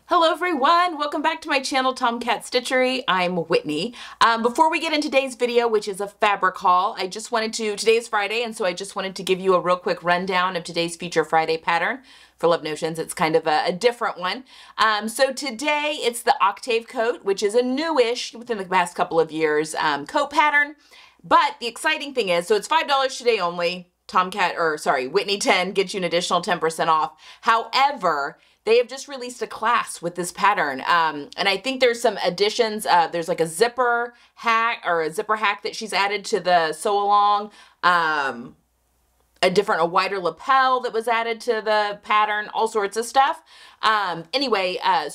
Hello everyone, welcome back to my channel, Tomcat Stitchery. I'm Whitney. Before we get into today's video, which is a fabric haul, today is Friday, and so I just wanted to give you a real quick rundown of today's Feature Friday pattern for Love Notions. It's kind of a different one. So today it's the Octave Coat, which is a newish, within the past couple of years, coat pattern. But the exciting thing is, so it's $5 today only. Whitney 10 gets you an additional 10% off. However, they have just released a class with this pattern. And I think there's some additions. There's like a zipper hack that she's added to the sew along. A wider lapel that was added to the pattern, all sorts of stuff. So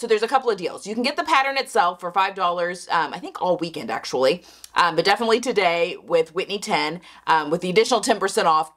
there's a couple of deals. You can get the pattern itself for $5, I think all weekend actually, but definitely today with Whitney 10, with the additional 10% off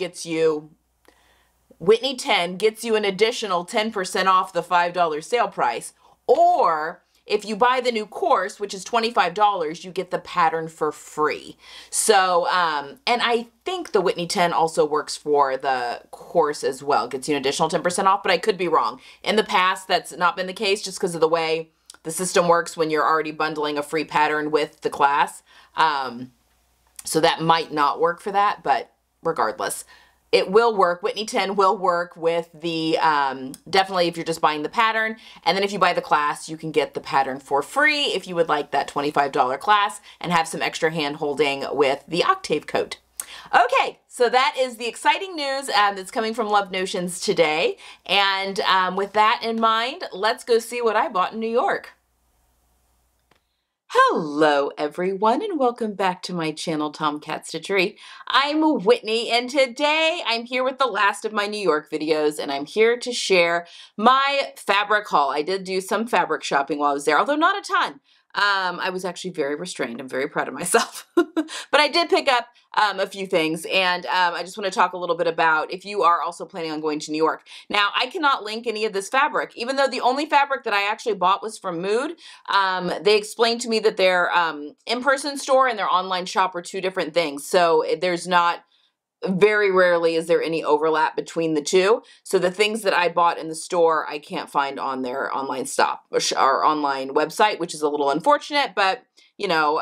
Whitney 10 gets you an additional 10% off the $5 sale price. Or if you buy the new course, which is $25, you get the pattern for free. So, and I think the Whitney 10 also works for the course as well. Gets you an additional 10% off, but I could be wrong. In the past, that's not been the case just because of the way the system works when you're already bundling a free pattern with the class. So that might not work for that, but regardless, it will work. Whitney 10 will work with the, definitely if you're just buying the pattern. And then if you buy the class, you can get the pattern for free if you would like that $25 class and have some extra hand holding with the Octave Coat. Okay, so that is the exciting news that's coming from Love Notions today. And with that in mind, let's go see what I bought in New York. Hello everyone and welcome back to my channel, Tomcat Stitchery. I'm Whitney and today I'm here with the last of my New York videos and I'm here to share my fabric haul. I did do some fabric shopping while I was there, although not a ton. I was actually very restrained. I'm very proud of myself. But I did pick up a few things, and I just want to talk a little bit about if you are also planning on going to New York. Now, I cannot link any of this fabric, even though the only fabric that I actually bought was from Mood. They explained to me that their in-person store and their online shop are two different things. So there's not... Very rarely is there any overlap between the two. So the things that I bought in the store, I can't find on their online or online website, which is a little unfortunate, but you know,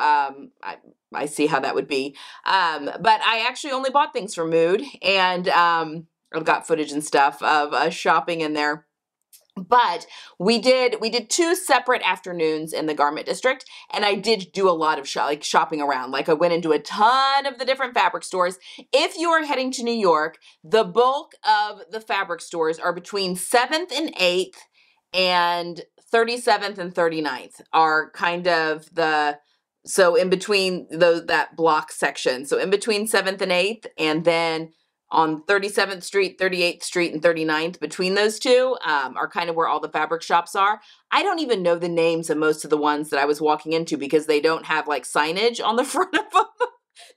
I see how that would be. But I actually only bought things from Mood, and I've got footage and stuff of shopping in there. But we did two separate afternoons in the garment district, and I did do a lot of shopping around. Like I went into a ton of the different fabric stores. If you are heading to New York, the bulk of the fabric stores are between 7th and 8th, and 37th and 39th are kind of so in between that block section. So in between 7th and 8th, and then on 37th Street, 38th Street, and 39th, between those two are kind of where all the fabric shops are. I don't even know the names of most of the ones that I was walking into because they don't have like signage on the front of them.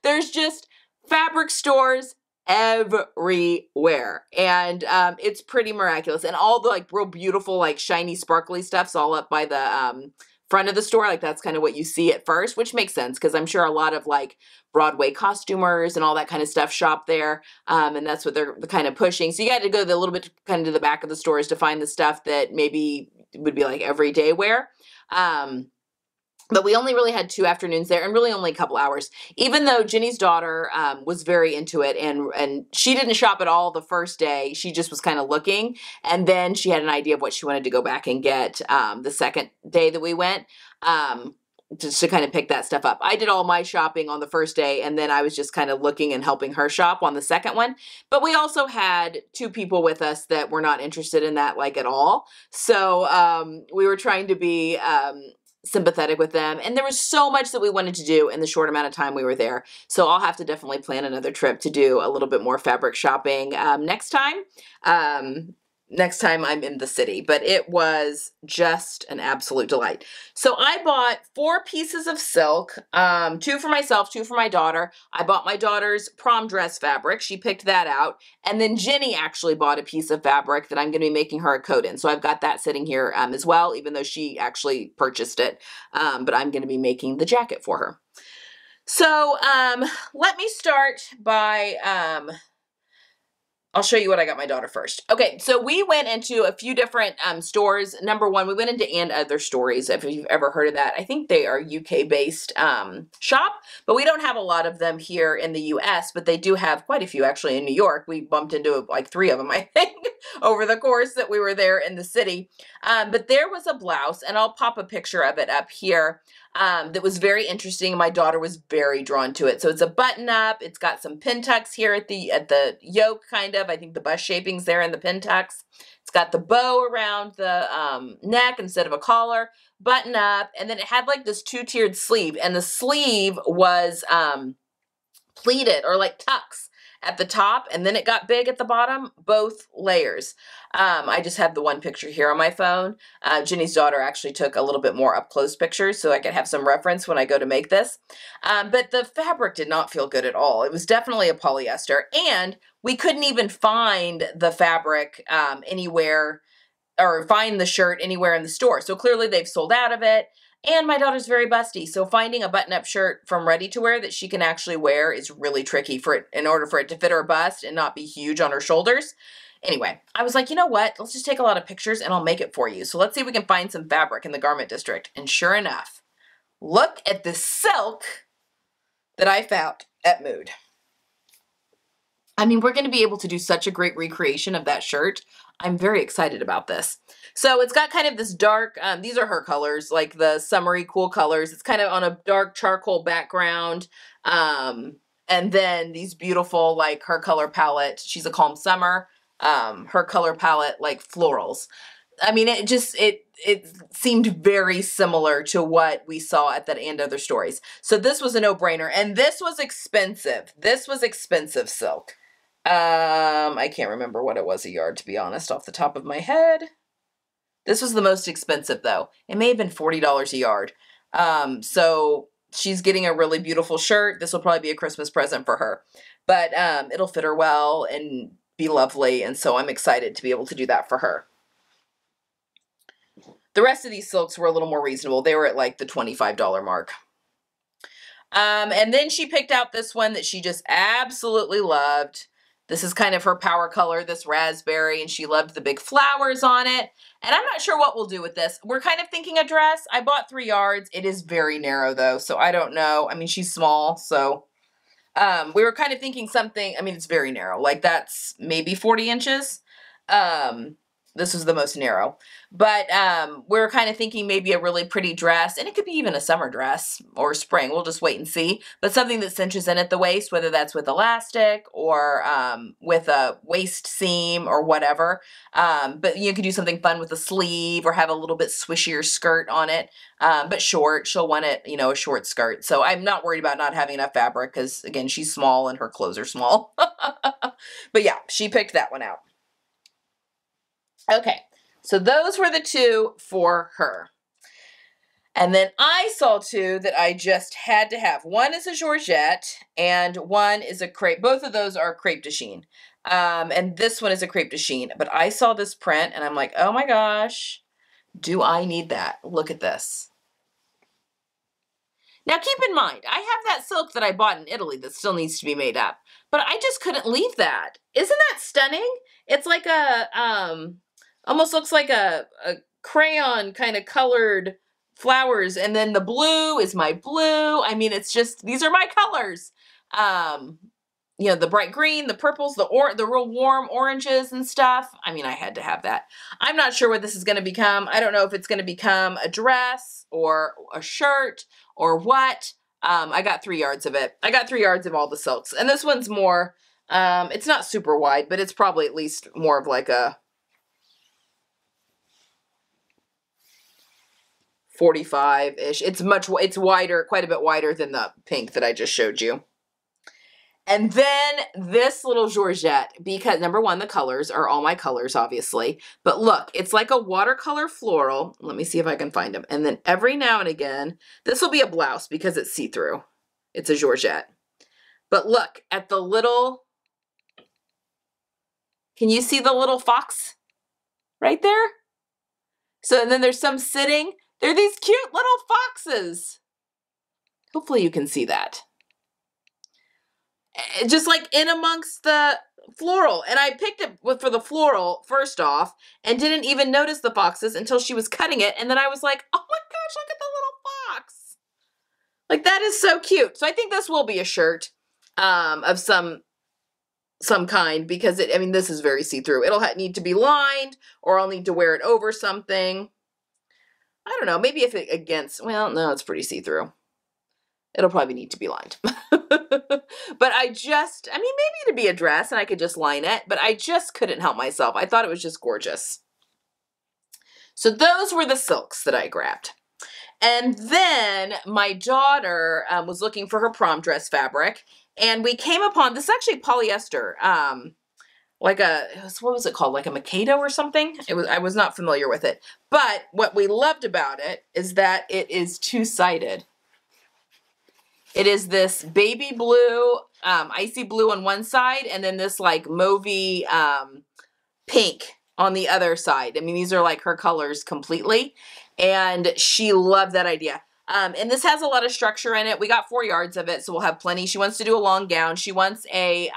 There's just fabric stores everywhere, and it's pretty miraculous. And all the like real beautiful, like shiny, sparkly stuff's all up by the front of the store. Like that's kind of what you see at first, which makes sense because I'm sure a lot of like Broadway costumers and all that kind of stuff shop there, and that's what they're kind of pushing. So you got to go a little bit kind of to the back of the stores to find the stuff that maybe would be like everyday wear. But we only really had 2 afternoons there and really only a couple hours, even though Jenny's daughter was very into it, and she didn't shop at all the first day. She just was kind of looking, and then she had an idea of what she wanted to go back and get the second day that we went, just to kind of pick that stuff up. I did all my shopping on the first day, and then I was just kind of looking and helping her shop on the second one. But we also had 2 people with us that were not interested in that like at all. So we were trying to be sympathetic with them, and there was so much that we wanted to do in the short amount of time we were there. So I'll have to definitely plan another trip to do a little bit more fabric shopping next time. Next time I'm in the city, but it was just an absolute delight. So I bought 4 pieces of silk, 2 for myself, 2 for my daughter. I bought my daughter's prom dress fabric. She picked that out. And then Jenny actually bought a piece of fabric that I'm going to be making her a coat in. So I've got that sitting here as well, even though she actually purchased it. But I'm going to be making the jacket for her. So let me start by I'll show you what I got my daughter first. Okay, so we went into a few different stores. Number one, we went into And Other Stories, if you've ever heard of that. I think they are UK-based shop, but we don't have a lot of them here in the US, but they do have quite a few actually in New York. We bumped into like 3 of them, I think, over the course that we were there in the city. But there was a blouse, and I'll pop a picture of it up here, that was very interesting. My daughter was very drawn to it. So it's a button up. It's got some pin tucks here at the yoke, kind of. I think the bust shaping's there in the pin tucks. It's got the bow around the neck instead of a collar, button up, and then it had like this 2-tiered sleeve, and the sleeve was pleated or like tucks at the top, and then it got big at the bottom, both layers. I just have the one picture here on my phone. Jenny's daughter actually took a little bit more up close pictures so I could have some reference when I go to make this. But the fabric did not feel good at all. It was definitely a polyester, and we couldn't even find the fabric anywhere, or find the shirt anywhere in the store. So clearly they've sold out of it. And my daughter's very busty, so finding a button-up shirt from ready to wear that she can actually wear is really tricky in order for it to fit her bust and not be huge on her shoulders. Anyway, I was like, you know what? Let's just take a lot of pictures and I'll make it for you. So let's see if we can find some fabric in the garment district. And sure enough, look at the silk that I found at Mood. I mean, we're going to be able to do such a great recreation of that shirt. I'm very excited about this. So it's got kind of this dark, these are her colors, like the summery cool colors. It's kind of on a dark charcoal background. And then these beautiful, like her color palette, she's a calm summer, her color palette, like florals. I mean, it seemed very similar to what we saw at that And Other Stories. So this was a no-brainer, and this was expensive. This was expensive silk. I can't remember what it was a yard, to be honest, off the top of my head. This was the most expensive, though. It may have been $40 a yard. So she's getting a really beautiful shirt. This will probably be a Christmas present for her. But it'll fit her well and be lovely, and so I'm excited to be able to do that for her. The rest of these silks were a little more reasonable. They were at like the $25 mark. And then she picked out this one that she just absolutely loved. This is kind of her power color, this raspberry, and she loved the big flowers on it. And I'm not sure what we'll do with this. We're kind of thinking a dress. I bought 3 yards. It is very narrow, though, so I don't know. I mean, she's small, so we were kind of thinking something. I mean, it's very narrow. Like, that's maybe 40 inches. This was the most narrow. But we were kind of thinking maybe a really pretty dress, and it could be even a summer dress or spring. We'll just wait and see. But something that cinches in at the waist, whether that's with elastic or with a waist seam or whatever. But you could do something fun with a sleeve or have a little bit swishier skirt on it. But short. She'll want it, you know, a short skirt. So I'm not worried about not having enough fabric because, again, she's small and her clothes are small. But yeah, she picked that one out. Okay, so those were the 2 for her. And then I saw 2 that I just had to have. One is a Georgette and one is a crepe. Both of those are crepe de Sheen. And this one is a crepe de Sheen. But I saw this print and I'm like, oh my gosh, do I need that? Look at this. Now keep in mind, I have that silk that I bought in Italy that still needs to be made up. But I just couldn't leave that. Isn't that stunning? It's like a... almost looks like a crayon kind of colored flowers. And then the blue is my blue. I mean, it's just, these are my colors. You know, the bright green, the purples, the real warm oranges and stuff. I mean, I had to have that. I'm not sure what this is going to become. I don't know if it's going to become a dress or a shirt or what. I got 3 yards of it. I got 3 yards of all the silks. And this one's more, it's not super wide, but it's probably at least more of like a 45-ish. It's wider, quite a bit wider than the pink that I just showed you. And then this little Georgette, because number one, the colors are all my colors, obviously. But look, it's like a watercolor floral. Let me see if I can find them. And then every now and again, this will be a blouse because it's see-through. It's a Georgette. But look at the little, can you see the little fox right there? So, and then there's some sitting. They're these cute little foxes. Hopefully you can see that. Just like in amongst the floral. And I picked it for the floral first off and didn't even notice the foxes until she was cutting it. And then I was like, oh my gosh, look at the little fox. Like, that is so cute. So I think this will be a shirt of some kind, because I mean, this is very see-through. It'll need to be lined, or I'll need to wear it over something. I don't know, maybe if it well, no, it's pretty see-through. It'll probably need to be lined. But I mean, maybe it'd be a dress and I could just line it, but I just couldn't help myself. I thought it was just gorgeous. So those were the silks that I grabbed. And then my daughter was looking for her prom dress fabric, and we came upon, this is actually polyester, what was it called? Like a Mikado or something? I was not familiar with it. But what we loved about it is that it is two-sided. It is this baby blue, icy blue on one side, and then this like mauvey pink on the other side. I mean, these are like her colors completely, and she loved that idea. And this has a lot of structure in it. We got 4 yards of it, so we'll have plenty. She wants to do a long gown. She wants a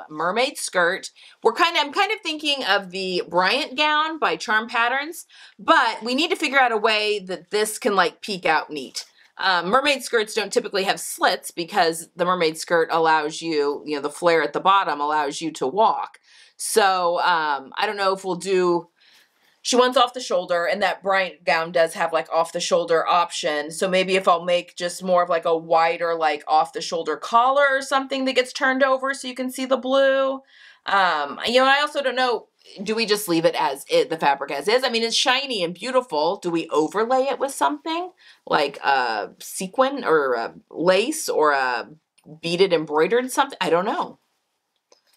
mermaid skirt. I'm kind of thinking of the Bryant gown by Charm Patterns, but we need to figure out a way that this can like peek out neat. Mermaid skirts don't typically have slits because the mermaid skirt allows you, the flare at the bottom allows you to walk. So I don't know if we'll do, she wants off the shoulder, and that Bryant gown does have like off the shoulder option. So maybe if I'll make just more of like a wider, like off the shoulder collar or something that gets turned over so you can see the blue. I also don't know, do we just leave it the fabric as is? I mean, it's shiny and beautiful. Do we overlay it with something like a sequin or a lace or a beaded embroidered something? I don't know.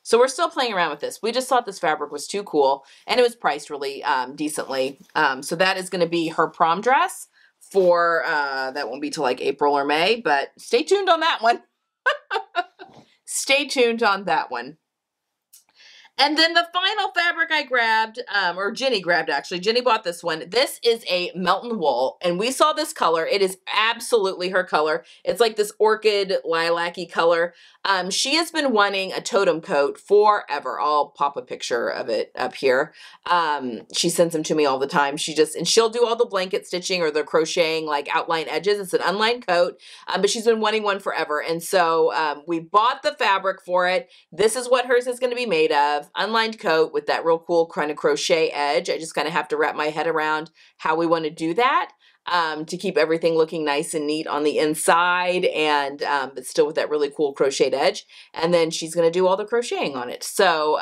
So we're still playing around with this. We just thought this fabric was too cool, and it was priced really decently. So that is going to be her prom dress for, that won't be till like April or May, but stay tuned on that one. Stay tuned on that one. And then the final fabric I grabbed, or Jenny grabbed actually. Jenny bought this one. This is a Melton wool, and we saw this color. It is absolutely her color. It's like this orchid lilac-y color. She has been wanting a totem coat forever. I'll pop a picture of it up here. She sends them to me all the time. And she'll do all the blanket stitching or the crocheting, like outline edges. It's an unlined coat, but she's been wanting one forever. And so we bought the fabric for it. This is what hers is going to be made of. Unlined coat with that real cool kind of crochet edge. I just kind of have to wrap my head around how we want to do that to keep everything looking nice and neat on the inside, and but still with that really cool crocheted edge. And then she's going to do all the crocheting on it. So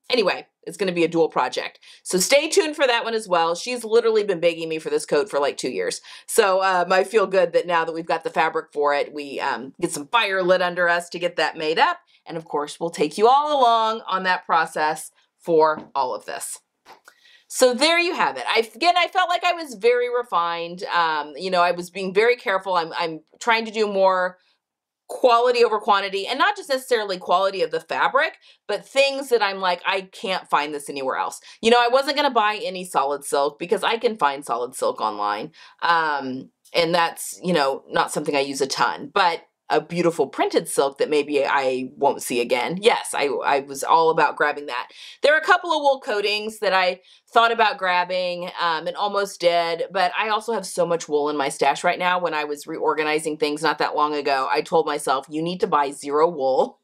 anyway, it's going to be a dual project. So stay tuned for that one as well. She's literally been begging me for this coat for like 2 years. So I feel good that now that we've got the fabric for it, we get some fire lit under us to get that made up. And of course, we'll take you all along on that process for all of this. So there you have it. I felt like I was very refined. I was being very careful. I'm trying to do more quality over quantity, and not just necessarily quality of the fabric, but things that I'm like, I can't find this anywhere else. I wasn't going to buy any solid silk because I can find solid silk online. And that's, not something I use a ton, but a beautiful printed silk that maybe I won't see again. Yes, I was all about grabbing that. There are a couple of wool coatings that I thought about grabbing and almost did, but I also have so much wool in my stash right now. When I was reorganizing things not that long ago, I told myself, you need to buy zero wool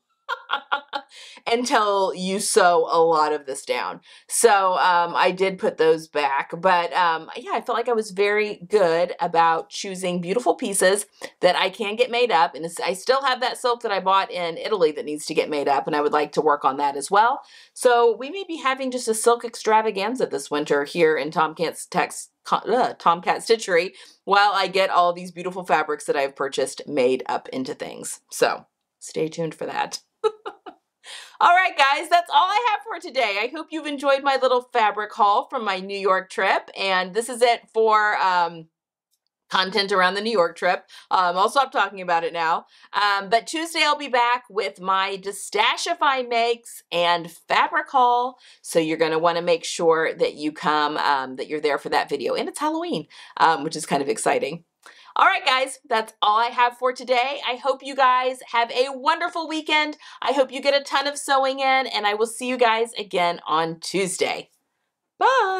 until you sew a lot of this down. So I did put those back, but yeah, I felt like I was very good about choosing beautiful pieces that I can get made up. And I still have that silk that I bought in Italy that needs to get made up, and I would like to work on that as well. So we may be having just a silk extravaganza this winter here in Tomcat Stitchery while I get all these beautiful fabrics that I've purchased made up into things. So stay tuned for that. All right, guys, that's all I have for today. I hope you've enjoyed my little fabric haul from my New York trip. And this is it for content around the New York trip. I'll stop talking about it now. But Tuesday I'll be back with my Destashify Makes and fabric haul. So you're going to want to make sure that you come, that you're there for that video. And it's Halloween, which is kind of exciting. All right, guys, that's all I have for today. I hope you guys have a wonderful weekend. I hope you get a ton of sewing in, and I will see you guys again on Tuesday. Bye.